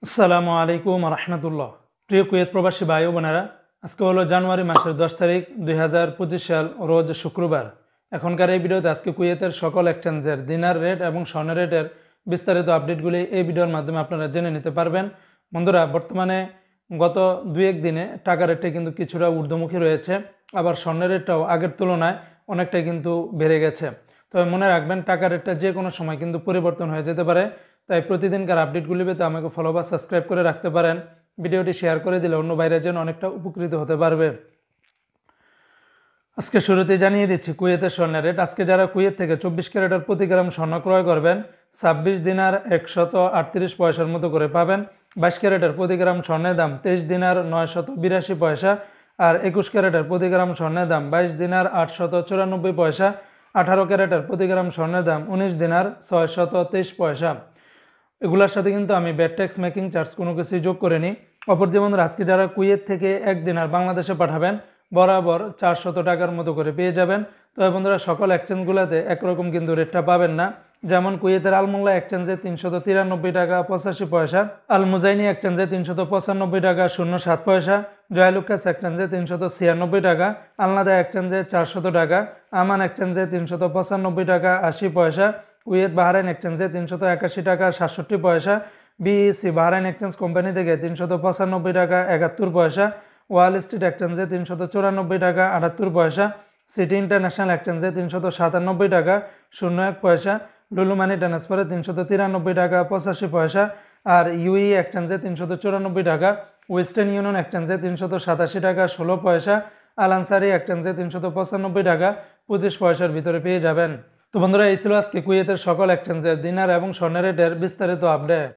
আসসালামু আলাইকুম রহমতুল্লাহ। প্রিয় কুয়েত প্রবাসী ভাই ও বোনেরা, আজকে হলো জানুয়ারি মাসের 10 তারিখ 2025 সাল, রোজ শুক্রবার। এখনকার এই ভিডিওতে আজকে কুয়েতের সকল এক্সচেঞ্জের দিনার রেট এবং স্বর্ণ রেটের বিস্তারিত আপডেটগুলি এই ভিডিওর মাধ্যমে আপনারা জেনে নিতে পারবেন। বন্ধুরা, বর্তমানে গত 2-1 দিনে টাকা রেটটা কিন্তু কিছুটা ঊর্ধ্বমুখী রয়েছে, আবার স্বর্ণ রেটটাও আগের তুলনায় অনেকটাই কিন্তু বেড়ে গেছে। তবে মনে রাখবেন, টাকা রেটটা যে কোনো সময় কিন্তু পরিবর্তন হয়ে যেতে পারে। তাই প্রতিদিনকার আপডেটগুলি পেতে আমাকে ফলো বা সাবস্ক্রাইব করে রাখতে পারেন। ভিডিওটি শেয়ার করে দিলে অন্য বাইরের জন্য অনেকটা উপকৃত হতে পারবে। আজকে শুরুতে জানিয়ে দিচ্ছি কুয়েতের স্বর্ণের রেট। আজকে যারা কুয়েত থেকে 24 ক্যারেটের প্রতি গ্রাম স্বর্ণ ক্রয় করবেন, 26 দিনার 138 পয়সার মতো করে পাবেন। 22 ক্যারেটের প্রতি গ্রাম স্বর্ণের দাম 23 দিনার 982 পয়সা, আর 21 ক্যারেটের প্রতি গ্রাম স্বর্ণের দাম 22 দিনার 894 পয়সা। 18 ক্যারেটের প্রতি গ্রাম স্বর্ণের দাম 19 দিনার 623 পয়সা। এগুলোর সাথে কিন্তু আমি ব্যাট ট্যাক্স মেকিং চার্জ কোনো কিছুই যোগ করিনি। অপরদি বন্ধুরা, আজকে যারা কুয়েত থেকে 1 দিনার বাংলাদেশে পাঠাবেন, বরাবর 400 টাকার মতো করে পেয়ে যাবেন। তবে বন্ধুরা, সকল এক্সচেঞ্জগুলোতে একরকম কিন্তু রেটটা পাবেন না। যেমন কুয়েতের আলমোল্লা এক্সচেঞ্জে 393 টাকা 85 পয়সা, আল মুজাইনি এক্সচেঞ্জে 395 টাকা 07 পয়সা, জয়ালুকাস এক্সচেঞ্জে 396 টাকা, আলনাদা এক্সচেঞ্জে 400 টাকা, আমান এক্সচেঞ্জে 395 টাকা 80 পয়সা, কুয়েত বাহরাইন এক্সচেঞ্জে 381 টাকা 67 পয়সা, বিইসি বাহরাইন এক্সচেঞ্জ কোম্পানি থেকে 395 টাকা 71 পয়সা, ওয়াল স্ট্রিট এক্সচেঞ্জে 394 টাকা 78 পয়সা, সিটি ইন্টারন্যাশনাল এক্সচেঞ্জে 397 টাকা 01 পয়সা, লুলু মানি ট্রান্সফারে 393 টাকা 85 পয়সা, আর ইউই এক্সচেঞ্জে 394 টাকা, ওয়েস্টার্ন ইউনিয়ন এক্সচেঞ্জে 387 টাকা 16 পয়সা, আল আনসারি এক্সচেঞ্জে 395 টাকা 25 পয়সার ভিতরে পেয়ে যাবেন। তো বন্ধুরা, এই ছিল আজকে কুয়েতের সকল এক্সচেঞ্জের দিনার এবং স্বর্ণ রেটের বিস্তারিত আপডেট।